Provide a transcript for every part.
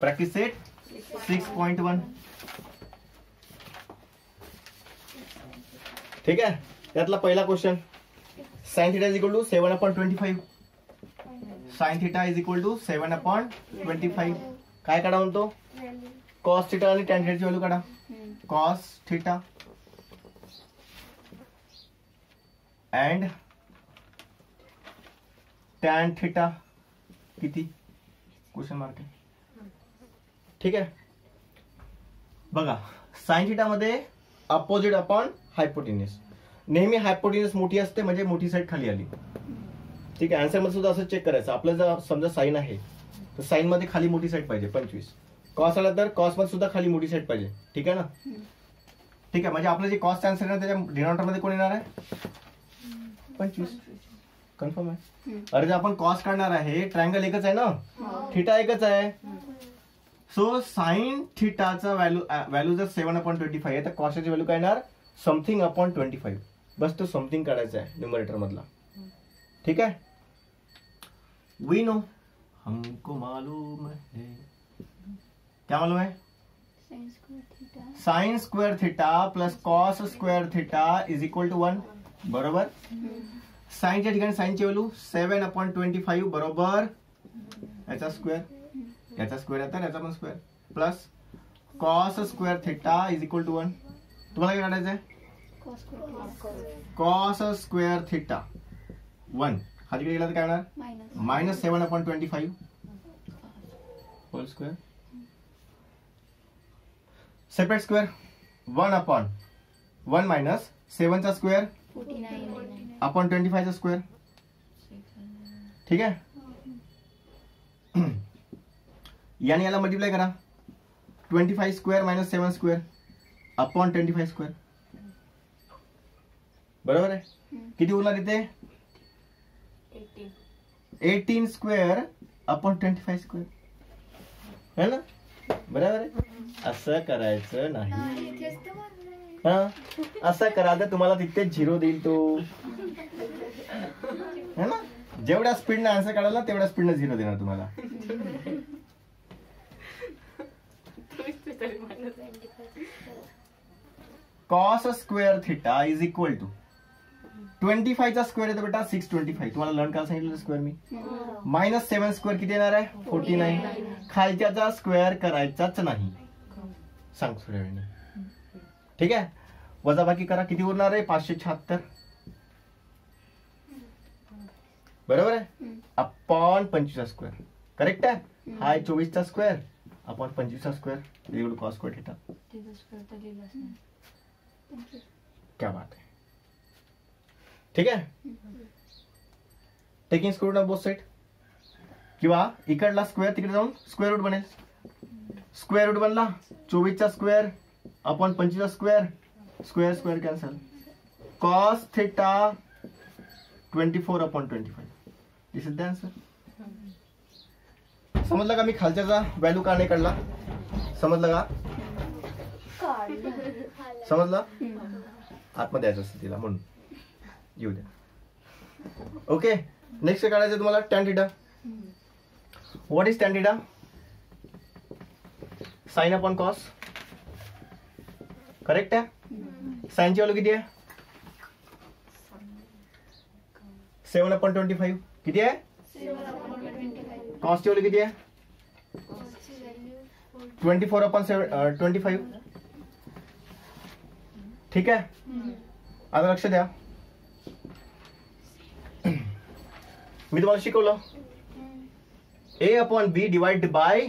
Practice set 6.1. ठीक आहे. त्यातला पहिला question, sine theta is equal to 7/25. Sine theta is equal to 7/25. काय काढा म्हणतो? कॉस थिटा आणि टॅन थिटाची व्हॅल्यू काढा. Cos theta and tan theta किती? क्वेश्चन मार्क आहे. ठीक आहे. बघा, साइन थिटा मध्ये अपोजिट अपॉन हायपोटेन्यूस. नेहमी हायपोटेन्यूस मोठी असते म्हणजे मोठी साईड खाली आली. ठीक आहे. आन्सर मध्ये सुद्धा असं चेक करायचं. आपलं जर समजा साइन आहे तर साइन मध्ये खाली मोठी साईड पाहिजे 25. कॉस आला तर कॉस मध्ये सुद्धा खाली मोठी साईड पाहिजे. ठीक आहे ना? ठीक आहे. म्हणजे आपलं जे कॉस आन्सर आहे त्याच्या डिनॉमिनेटर मध्ये कोण येणार आहे? 25. कन्फर्म आहे. अरे जर आपण कॉस काढणार आहे, ट्रायंगल एकच आहे ना, थिटा एकच आहे. सो साइन थिटाचा व्हॅल्यू जर 7/25 आहे तर कॉसची व्हॅल्यू काय येणार? Something upon 25. बस तो समथिंग काढायचा आहे न्यूमरेटर मधला. ठीक है. वी नो, हमको मालूम है. क्या मालूम है? Sine square theta plus cos square theta is equal to 1. बरोबर. साइनच्या ठिकाणी साइनची व्हॅल्यू 7/25 बरोबर याचा स्क्वेअर, याचा स्क्वेअर येतात, याचा पण square plus cos square theta is equal to 1. तुम्हाला काय काढायचं आहे? Cos square theta 1. हा तिकडे गेला तर काय होणार? Minus 7/25 whole square. Separate square 1/1 minus 7 चा स्क्वेअर अपॉन 25 चा स्क्वेअर. ठीक आहे. याने याला मल्टिप्लाय करा. 25 square minus 7 square upon 25 square. बरोबर आहे. किती उरणार इथे? 18 स्क्वेअर अपॉन 25 स्क्वेअर. है ना? बरोबर आहे. असं करायचं नाही. हा, असं करा तर तुम्हाला तिथे 0 देईल तो. है ना? जेवढ्या स्पीडने आन्सर काढायला तेवढ्या स्पीडने 0 देणार तुम्हाला. Cos square theta is equal to 25 चा स्क्वेअर येतो बेटा 625. तुम्हाला लर्न करायला सांगितलं स्क्वेअर मी. मायनस 7 स्क्वेअर किती येणार आहे? 49. खालच्याचा स्क्वेअर करायचाच नाही. सांग सूर्यवेणी. ठीक आहे. वजाबाकी करा. किती उरणार आहे? 576. बरोबर आहे. अपॉन 25 चा स्क्वेअर. करेक्ट आहे. हा 24 चा स्क्वेअर अपॉन 25 चा square equal to cos square theta. क्या बात है. ठीक आहे. Taking square root of both side. किंवा इकडला स्क्वेअर तिकडे जाऊन स्क्वेअर रूट बनेल. स्क्वेअर रूट बनला 24 चा स्क्वेअर अपॉन 25 चा square. Square square cancel. Cos theta 24/25. This is the answer. समजलं का? मी खालच्याचा व्हॅल्यू का नाही काढला? समजलं का? समजलं? आतमध्ये यायचं असतं तिला म्हणून. येऊ द्या. ओके. नेक्स्ट काढायचं तुम्हाला tan theta. What is tan theta? Sine upon cos. Correct आहे. साइनची व्हॅल्यू किती आहे? 7/25. किती आहे? कॉसची व्हॅल्यू किती आहे? 24/25. ठीक आहे. आता लक्ष द्या. मी तुम्हाला शिकवलं A/B डिवाइड बाय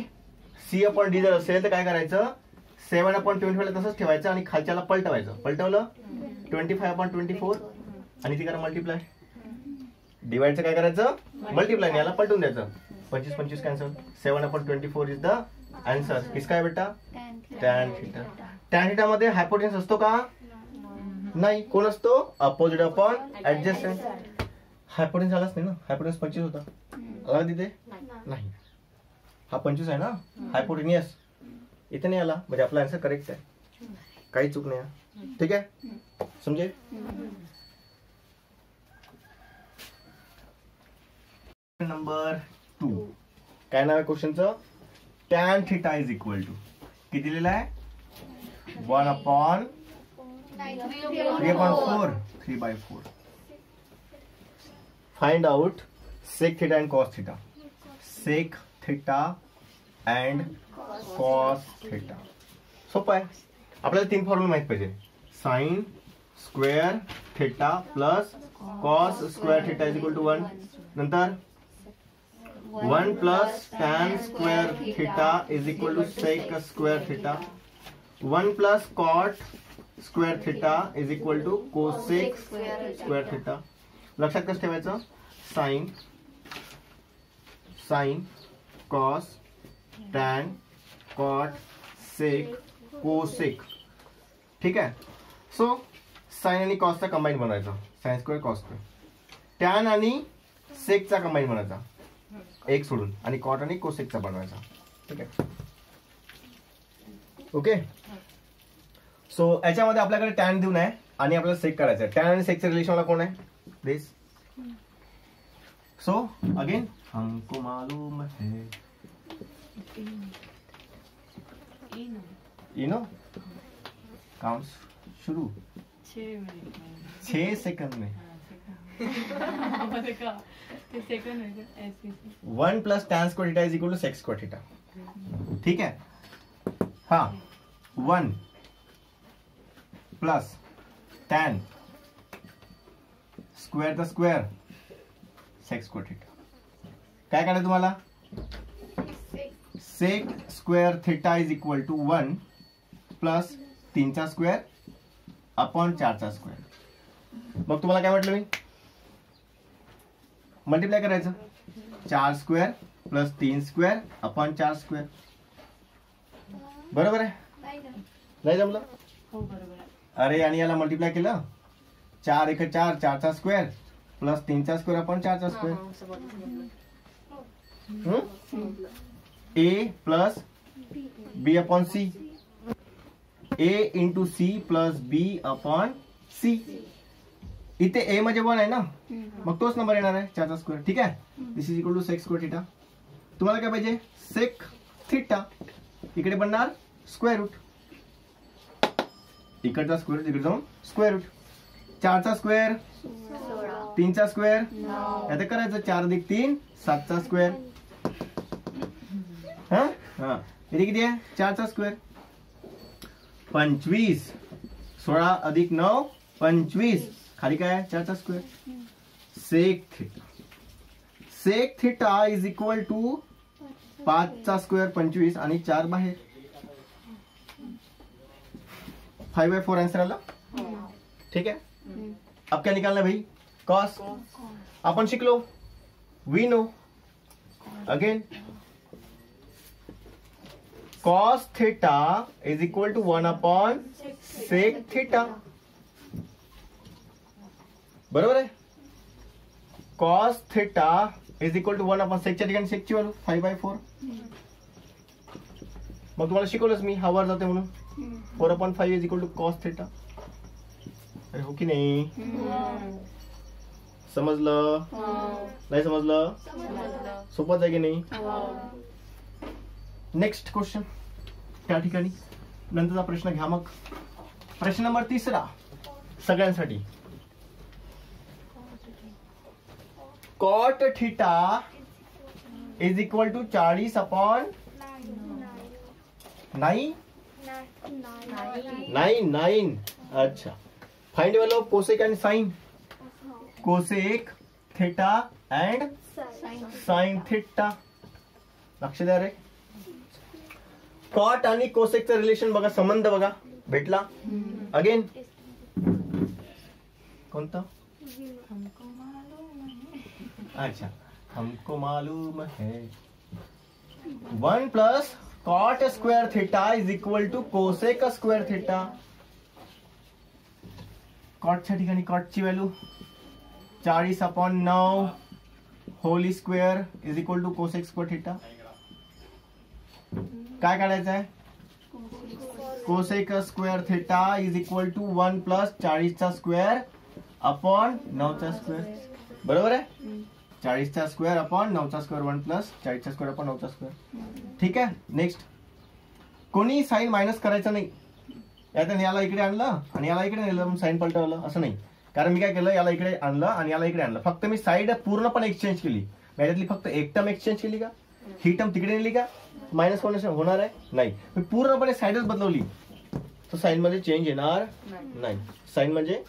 C/D जर असेल तर काय करायचं? 7/25 तसंच ठेवायचं आणि खालच्याला पलटवायचं. पलटवलं 25/24 आणि ती करा मल्टिप्लाय. डिवाइडचं काय करायचं? मल्टिप्लाय. याला पलटून द्यायचं. 25 कॅन्सल. 7/24 is the answer. किसका आहे बेटा? Tan theta. टॅन थिटा मध्ये हायपोटेन्यूस असतो का? नाही. कोण असतो? Opposite upon adjacent. हायपोटेन्यूस आलाच नाही ना. हायपोटेन्यूस 25 होता. आला तिथे? नाही. हा 25 आहे ना हायपोटेन्यूस. इथे नाही आला म्हणजे आपला आन्सर करेक्ट आहे. काही चूक नाही. ठीक आहे. समजेल? नंबर 2 काय नाव आहे क्वेश्चनचं? Tan theta is equal to किती दिलेला आहे 1/3/4 3/4. Find out sec theta and cos theta. Sec theta and cos theta. सोपं आहे. आपल्याला 3 फॉर्म्युला माहित पाहिजे. Sine square theta plus cos square theta is equal to 1. नंतर 1 plus tan square theta is equal to sec square theta. 1 plus cot square theta is equal to cosec square theta. लक्षात कसं ठेवायचं. Sine cos tan cot sec cosec. ठीक आहे. So sine आणि कॉसचा combine बनवायचा. Sine square cos square. Tan आणि सेकचा कंबाईन बनवायचा एक सोडून आणि कॉट आणि कोसेकचा बनवायचा. ठीक आहे. ओके. सो याच्यामध्ये आपल्याकडे टॅन देऊन आहे आणि आपल्याला सेक करायचं आहे. टॅन आणि सेकचं रिलेशन मला कोण आहे दिस. सो अगेन हमको मालूम है इनो काउंट शुरू 6 सेकंड में 1 plus tan square theta is equal to sec square theta. ठीक है. हाँ 1 plus tan square the square sec square theta. काय करायचं तुम्हाला. Sec square theta is equal to 1 plus 3चा स्क्वेअर अपॉन 4चा स्क्वेअर. मग तुम्हाला काय म्हटलं मी मल्टिप्लाय करायचं. 4 square plus 3 square upon 4 square. बरोबर आहे. नाही जमलं. अरे आणि याला मल्टिप्लाय केलं 4 × 4 4चा स्क्वेअर प्लस 3चा स्क्वेअर अपॉन 4चा square. A plus B upon C. A into C plus B upon C. इथे ए म्हणजे 1 आहे ना मग तोच नंबर येणार आहे 4चा स्क्वेअर. ठीक आहे. This is equal to sec square theta. तुम्हाला काय पाहिजे सेक थीटा. इकडे बनणार स्क्वेअर रूट. इकडचा स्क्वेअर इकडे जाऊन स्क्वेअर रूट. 4चा स्क्वेअर 3चा स्क्वेअर आता करायचं 4 + 3 7चा स्क्वेअर. हा हा इथे किती आहे 4चा स्क्वेअर 25. 16 + 9 25. खाली काय आहे 4चा square. Sec theta. Sec theta is equal to 5चा स्क्वेअर 25 आणि 4 बाहेर. 5/4 आंसर आला. ठीक है. अब क्या निकालना भाई कॉस. अपन शिकलो we know again cos theta is equal to 1/सेक थीटा. बरोबर आहे. Cos theta is equal to 1/सेकच्या ठिकाणी सेकची व्हॅल्यू 5/4. मग तुम्हाला शिकवलंच मी हा वर जाते म्हणून 4/5 is equal to cos theta. अरे हो की नाही. समजलं नाही समजलं. सोपंच आहे की नाही. नेक्स्ट क्वेश्चन त्या ठिकाणी नंतरचा प्रश्न घ्या. मग प्रश्न नंबर 3 सगळ्यांसाठी. Cot theta is equal to 40/9. 9. अच्छा. Find value of cosec and sine. Cosec theta and sine theta. लक्ष द्या रे. कॉट आणि कोसेकचं रिलेशन बघा. संबंध बघा भेटला. अगेन कोणतं. अच्छा हमको मालूम है. 1 plus cot square theta is equal to cosec square theta. कॉटच्या ठिकाणी कॉटची value 40/9 whole square is equal to cosec square theta. काय काढायचं आहे cosec square theta is equal to 1 plus 40चा स्क्वेअर अपॉन 9चा स्क्वेअर. बरोबर आहे. 40चा स्क्वेअर अपॉन 9चा स्क्वेअर 1 प्लस 40चा स्क्वेअर अपॉन 9चा स्क्वेअर. ठीक आहे. नेक्स्ट, कोणी साईन मायनस करायचं नाही. याला इकडे आणलं आणि याला इकडे नेलं, साईन पलटवलं असं नाही. कारण मी काय केलं, याला इकडे आणलं आणि याला इकडे आणलं. फक्त मी साईड पूर्णपणे एक्सचेंज केली. याच्यातली फक्त एक टर्म एक्सचेंज केली का, ही टर्म तिकडे नेली का, मायनस होणार आहे नाही. मी पूर्णपणे साईडच बदलवली तर साईन मध्ये चेंज येणार नाही. साईन म्हणजे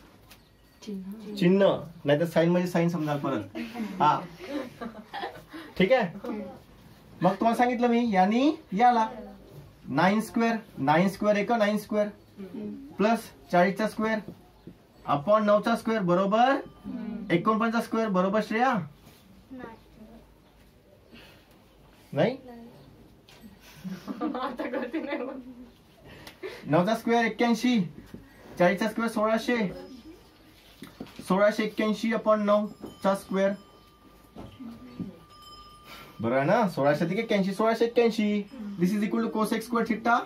चिन्ह, नाही तर साईन म्हणजे साईन समजा परत. हा ठीक आहे. मग तुम्हाला सांगितलं मी यानी याला 9 स्क्वेअर, 9 स्क्वेअर एक 9 स्क्वेअर प्लस 40चा स्क्वेअर अपॉन 9चा स्क्वेअर बरोबर 49चा स्क्वेअर बरोबर श्रेया नाही. 9चा स्क्वेअर 81, 40चा स्क्वेअर 1600, 1681 अपॉन 9चा स्क्वेअर बरोबर आहे ना. 1681, 1681. This is equal to cosec square theta.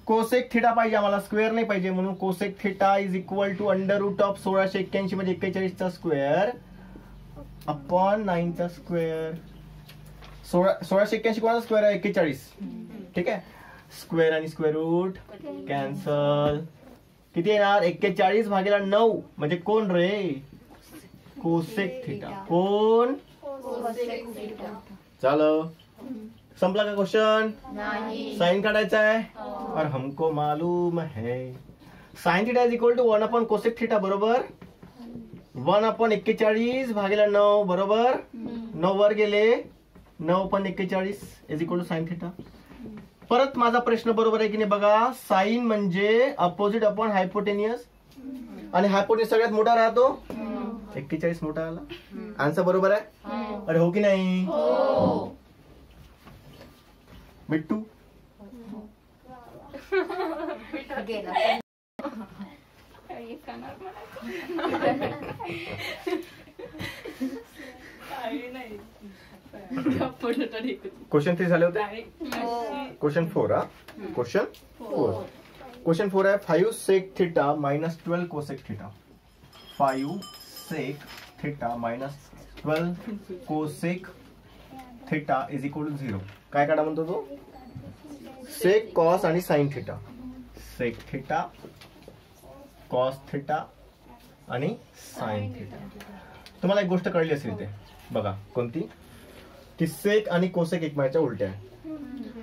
Cosec theta पाहिजे आम्हाला, स्क्वेअर नाही पाहिजे, म्हणून cosec theta is equal to under root of 1681 म्हणजे 41चा स्क्वेअर अपॉन 9चा स्क्वेअर. 1681 कोणाचा स्क्वेअर आहे, 41. ठीक आहे. स्क्वेअर आणि स्क्वेअर रूट कॅन्सल. किती येणार, 41 भागीला 9 म्हणजे कोण रे, कोसेक थिटा. कोण, चालो संपला का क्वेश्चन. साइन काढायचा आहे और हमको मालूम है sine theta is equal to 1 upon cosec theta बरोबर 1 अपॉन 41 भागीला 9 बरोबर 9 वर गेले 9 upon 41 is equal to sine theta. परत माझा प्रश्न बरोबर आहे की नाही बघा. साइन म्हणजे अपोजिट अपॉन हायपोटेनियस आणि हायपोटेनियस सगळ्यात मोठा राहतो. 41 मोठा आला. आन्सर बरोबर आहे. अरे हो की नाही, बिट्टू. क्वेश्चन 3 झाले होते. क्वेश्चन 4 हा. क्वेश्चन 4 आहे 5 sec theta minus 12 cosec theta. 5 sec theta minus 12 cosec theta is equal to 0. काय काढा म्हणतो तो, सेक कॉस आणि sine theta. Sec theta, cos theta आणि साइन थिटा. तुम्हाला एक गोष्ट कळली असेल ते बघा, कोणती, की सेक आणि कोसेक एकमेकांच्या उलट्या आहे.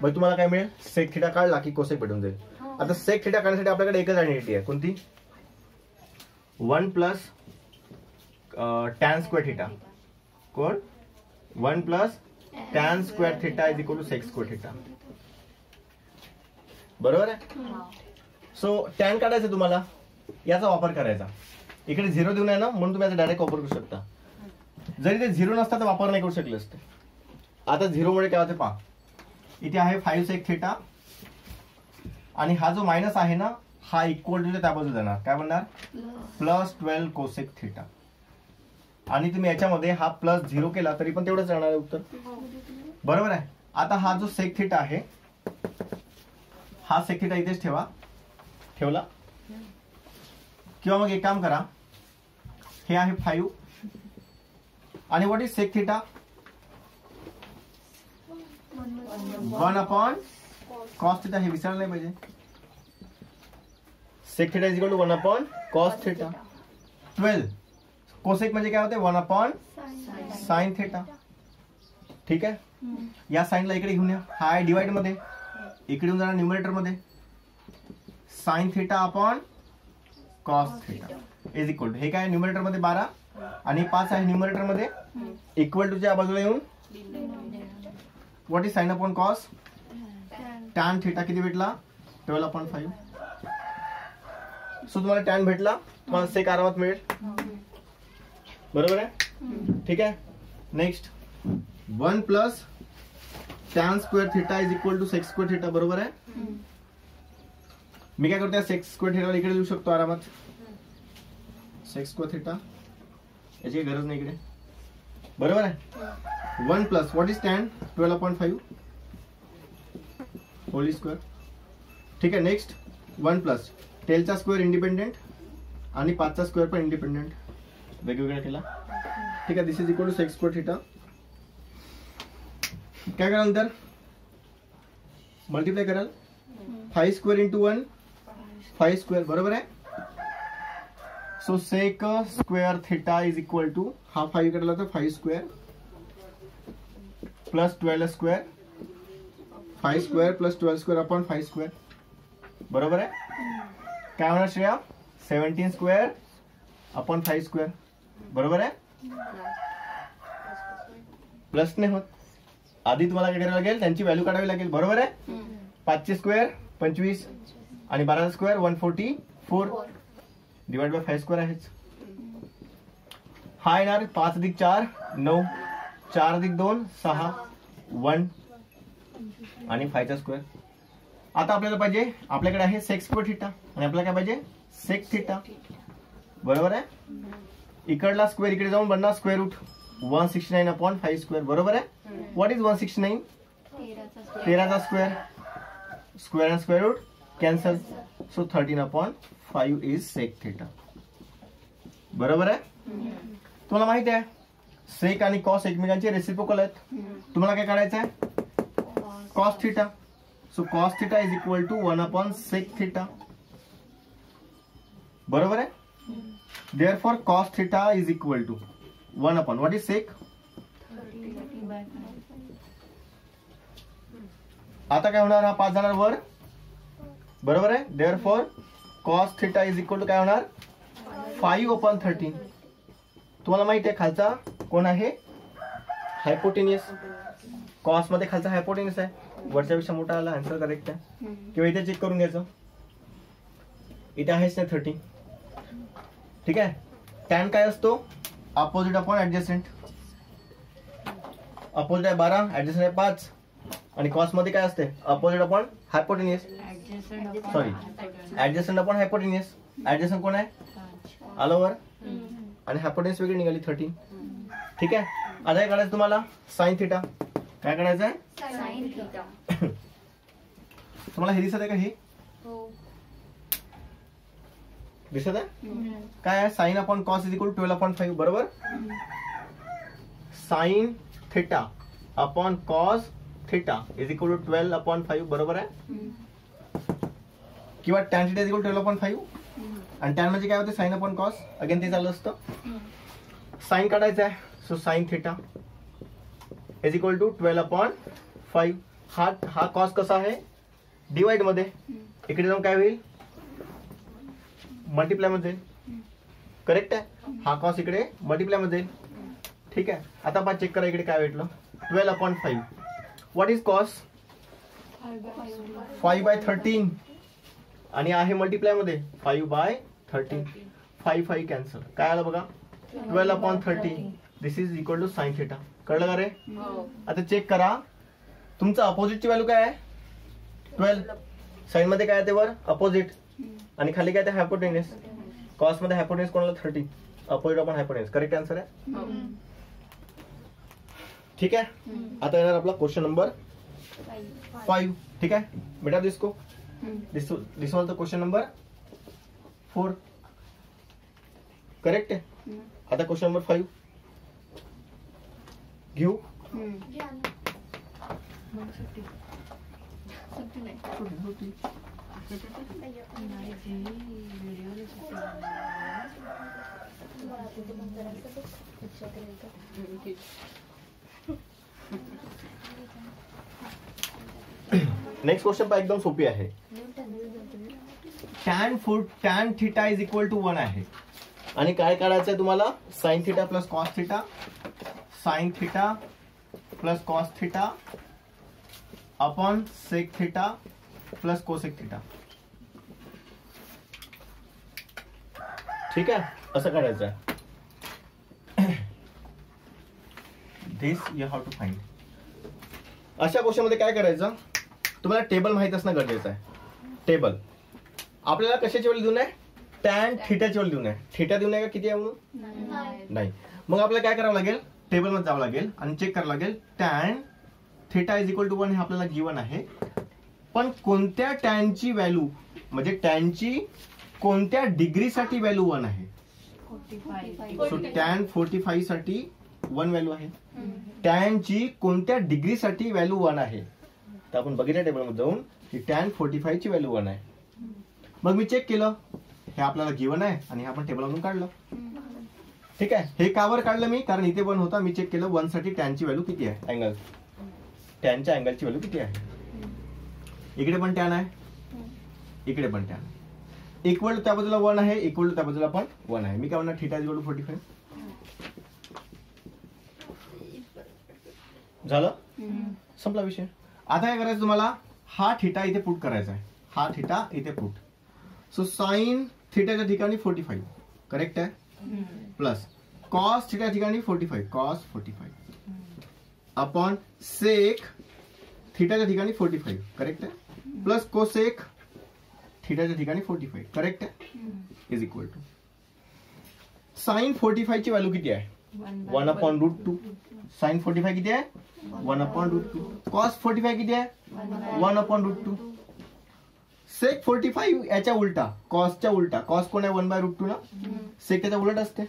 मग तुम्हाला काय मिळेल, सेक थिटा काढला की कोसेक भेटून जाईल. आता सेक थिटा काढण्यासाठी आपल्याकडे एकच आयडेंटिटी आहे, कोणती, 1 प्लस टॅन स्क्वेअर थिटा. कोण, 1 plus tan square theta is equal to sec square theta. बरोबर आहे. सो टॅन काढायचं तुम्हाला, याचा वापर करायचा. इकडे 0 देऊन आहे ना, म्हणून तुम्ही याचा डायरेक्ट वापर करू शकता. जरी ते 0 नसता तर वापर नाही करू शकले असते. आता 0 मुळे काय होते पहा, इथे आहे 5 सेक थिटा आणि हा जो मायनस आहे ना हा इक्वल टू त्या बाजूला जाणार, काय बनणार, प्लस 12 कोसेक थिटा. आणि तुम्ही याच्यामध्ये हा प्लस 0 केला तरी पण तेवढंच राहणार आहे उत्तर. बरोबर आहे. आता हा जो सेक थिटा आहे, हा सेक थिटा इथेच ठेवला किंवा मग एक काम करा, हे आहे 5 आणि what is sec theta, 1 upon cos theta. हे विसरलं नाही पाहिजे. Sec theta is equal to 1 upon cos theta. 12 cosec म्हणजे काय होते, 1 अपॉन साइन थिटा. ठीक आहे. या साइनला इकडे घेऊन या, हा आहे डिवाइड मध्ये, इकडे येऊन जाणार न्यूमरेटर मध्ये. Sine theta upon cos theta is equal to, हे काय न्यूमरेटर मध्ये 12 आणि 5 आहे न्यूमरेटर मध्ये, इक्वल टू च्या बाजूला येऊन what is sine upon cos, tan theta किती भेटला, 12/5. सो तुम्हाला टॅन भेटला, तुम्हाला सेक आरामात मिळेल. बरोबर आहे. ठीक आहे. Next 1 plus tan square theta is equal to sec square theta. बरोबर आहे. मी काय करतो, सेक स्क्वेअर थिटा इकडे लिहू शकतो आरामात. सेक स्क्वेअर थिटा याची गरज नाही इकडे. बरोबर आहे. 1 plus what is tan, 12/5 whole square. ठीक आहे. नेक्स्ट 1 प्लस 10चा स्क्वेअर इंडिपेंडेंट आणि 5चा स्क्वेअर पण इंडिपेंडेंट, वेगवेगळा केला. ठीक आहे. This is equal to sec square theta. काय कराल नंतर मल्टिप्लाय कराल 5 स्क्वेअर इंटू 1 5 स्क्वेअर बरोबर आहे. So sec square theta is equal to हा 5 कडला तर 5 square plus 12 square 5 square plus 12 square upon 5 square बरोबर आहे. काय होणार श्रेया 17 स्क्वेअर अपॉन 5 स्क्वेअर बरोबर आहे. प्लस नाही होत. आधी तुम्हाला काय करावं लागेल त्यांची व्हॅल्यू काढावी लागेल बरोबर आहे. 5 स्क्वेअर 25 आणि 12 स्क्वेअर 144 डिवाइड बाय 5 स्क्वेअर आहेच. हा येणार 5 अधिक 4 9 4 अधिक 2 6 1 आणि 5 चा स्क्वेअर. आता आपल्याला पाहिजे आपल्याकडे आहे सेक स्क्वेअर थिटा आणि आपल्याला काय पाहिजे सेक थिटा बरोबर आहे. इकडला स्क्वेअर इकडे जाऊन बनणार स्क्वेअर रूट 169 अपॉन 5 स्क्वेअर बरोबर आहे. व्हॉट इज 169 13 चा square square and square root cancel. So 13 upon 5 is sec theta बरोबर आहे. तुम्हाला माहिती आहे सेक आणि कॉस एकमेकांचे रेसिप्रोकल आहेत. तुम्हाला काय काढायचं आहे cos theta. So cos theta is equal to 1 upon sec theta बरोबर आहे. Therefore cos theta is equal to 1 upon what is sec. आता काय होणार हा 5 जाणार वर बरोबर आहे. Therefore cos theta is equal to काय होणार 5 upon 13. तुम्हाला माहिती आहे खालचा कोण आहे हायपोटेनियस. कॉस मध्ये खालचा हायपोटेनियस आहे वरच्या पेक्षा मोठा आला आन्सर करेक्ट आहे. किंवा इथे चेक करून घ्यायचं इथे आहेच ना 30 ठीक आहे. टॅन काय असतो अपोजिट अपॉन ऍडजस्टंट. अपोजिट आहे 12 ऍडजस्टंट आहे 5 आणि कॉस मध्ये काय असते opposite upon hypotenuse sorry adjacent upon hypotenuse. Adjacent कोण आहे आलं वर आणि हायपोटेनियस वेगळी निघाली 13 ठीक आहे. आता काय काढायचं तुम्हाला साइन थिटा. काय काढायचं आहे साइन थिटा. तुम्हाला हे दिसत आहे का हे दिसत आहे काय आहे sine upon cos is equal to 12 upon 5 बरोबर. Sine theta upon cos theta is equal to 12 upon 5 बरोबर आहे. किंवा tan theta is equal to 12 upon 5 आणि टॅन म्हणजे काय होते साइन अपॉन कॉस अगेन ते चालू असतं. साइन काढायचं आहे so sine theta is equal to 12 upon 5. हा कॉस कसा आहे डिवाइड मध्ये इकडे जाऊन काय होईल मल्टिप्लाय मध्ये करेक्ट आहे. हा कॉस इकडे मल्टिप्लाय मध्ये ठीक आहे. आता आपण चेक करा इकडे काय भेटलं 12 upon 5. What is cos 5 by 13 आणि आहे मल्टिप्लाय मध्ये 5 बाय 13 5 5 कॅन्सल काय आलं बघा 12 upon 13 this is equal to sine theta. कळलं का रे. आता चेक करा तुमचं अपोजिटची व्हॅल्यू काय आहे 12 साइन मध्ये काय आहे ते वर अपोजिट आणि खाली काय ते हायपोटेनियस. कॉस मध्ये हायपोटेनियस कोणाला 30 opposite upon hypotenuse correct answer आहे ठीक आहे. आता येणार आपला क्वेश्चन नंबर 5 ठीक आहे बेटा दिसको this was the question number 4 correct आहे. आता क्वेश्चन नंबर 5 घेऊ नेक्स्ट क्वेश्चन पण एकदम सोपी आहे. Tan theta is equal to 1 आहे आणि काय काढायचं आहे तुम्हाला sine theta plus cos theta. Sine theta plus cos theta upon sec theta plus cosec theta ठीक आहे. असं काढायचं आहे. This you have to find. अशा क्वेश्चन मध्ये काय करायचं तुम्हाला टेबल माहित असणं गरजेचं आहे. टेबल आपल्याला कशाची व्हॅल्यू देऊन आहे टॅन थिटाची व्हॅल्यू देऊन आहे. थिटा देऊन आहे का किती आहे म्हणून नाही. मग आपल्याला काय करावं लागेल टेबल मध्ये जावं लागेल आणि चेक करावं लागेल tan theta is equal to 1 हे आपल्याला गिवन आहे. पण कोणत्या टॅनची व्हॅल्यू म्हणजे टॅनची कोणत्या डिग्री साठी व्हॅल्यू 1 आहे. सो टॅन 45 साठी 1 व्हॅल्यू आहे, टॅन ची कोणत्या डिग्रीसाठी व्हॅल्यू 1 आहे. तर आपण बघितल्या टेबलमध्ये जाऊन की टॅन 45 ची व्हॅल्यू 1 आहे. मग मी चेक केलं, हे आपल्याला गिवन आहे आणि हे आपण टेबलमधून काढलं. ठीक आहे. हे कावर काढलं मी, कारण इथे 1 होता. मी चेक केलं 1 साठी टॅनची व्हॅल्यू किती आहे, अँगल, टॅनच्या अँगलची व्हॅल्यू किती आहे. इकडे पण टॅन आहे, इकडे पण टॅन. इक्वल त्या बाजूला 1 आहे, इक्वल त्या बाजूला पण 1 आहे. मी काय म्हणणार, थीटा इज इक्वल टू 45. झालं, संपला विषय. आता काय करायचं तुम्हाला, हा थीटा इथे पुट करायचा आहे, हा थीटा इथे पुट. सो साइन थीटाच्या ठिकाणी 45 करेक्ट आहे, प्लस कॉस थीटा ठिकाणी 45 कॉस 45 अपॉन सेक थीटाच्या ठिकाणी 45 करेक्ट आहे, प्लस कोसेक थीटाच्या ठिकाणी 45 करेक्ट आहे, इज इक्वल टू साइन 45 ची व्हॅल्यू किती आहे, 1 अपॉन रूट 2. साइन 45 किती आहे, 1 अपॉन रूट 2. कॉस 45 किती आहे, 1 अपॉन रूट 2. सेक 45 याच्या उलटा, कॉसच्या उलटा. कॉस कोण आहे, 1/√2 ना. सेक त्याच्या उलट असते,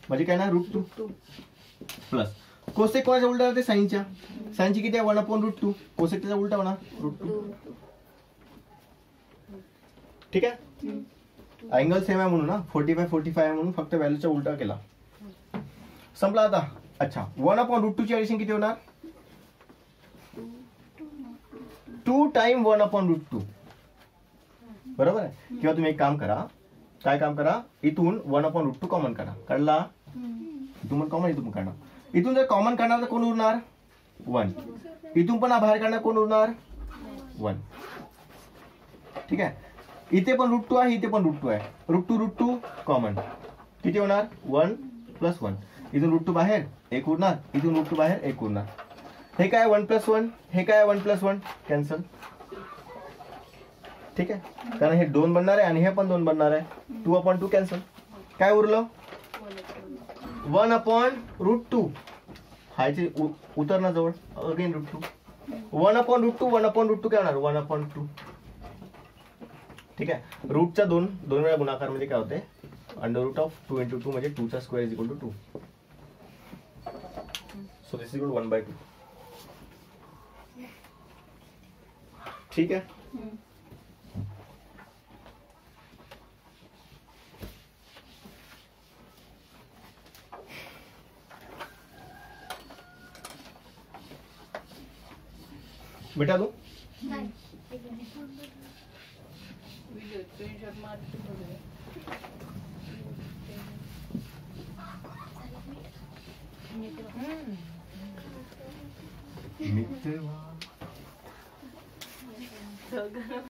म्हणजे काय ना, रूट 2 प्लस कोसेक कोणाच्या उलटा राहते, साइनच्या. साइनची किती आहे, 1 अपॉन रूट 2. कोसेक त्याचा उलटा होणार, रूट 2. ठीक आहे. अँगल सेम आहे म्हणून ना, 45 आहे म्हणून फक्त व्हॅल्यूचा उलटा केला, संपला आता. अच्छा, 1 अपॉन रूट 2 ची ऍडिशन किती होणार, 2 टाइम 1 अपॉन रूट 2. बरोबर आहे. किंवा तुम्ही एक काम करा, काय काम करा, इथून 1 अपॉन रूट 2 कॉमन काढा. काढला, इथून कॉमन, इथून काढा. इथून जर कॉमन काढणार तर कोण उरणार, 1. इथून पण बाहेर काढणार, कोण उरणार, 1. ठीक आहे. इथे पण रूट 2 आहे, इथे पण रूट 2 आहे. रूट 2 कॉमन किती होणार, 1 प्लस 1. इथून रूट 2 बाहेर 1 उरणार, इथून रूट 2 बाहेर 1 उरणार. हे काय 1 प्लस 1, हे काय 1 प्लस 1 कॅन्सल. ठीक आहे, कारण हे 2 बनणार आहे आणि हे पण 2 बनणार आहे. 2 अपॉन 2 कॅन्सल. काय उरलं, 1 अपॉन रूट 2. हायचे उतरणार जवळ, again root 2. 1 upon root 2, 1 upon root 2 काय होणार, 1 अपॉन 2. ठीक आहे. रूटचा 2 वेळा गुणाकार म्हणजे काय होते, अंडर रूट ऑफ 2 इंटू 2 म्हणजे 2 चा square is equal to 2. So this is equal 1/2. ठीक आहे. बेटा तू मित्र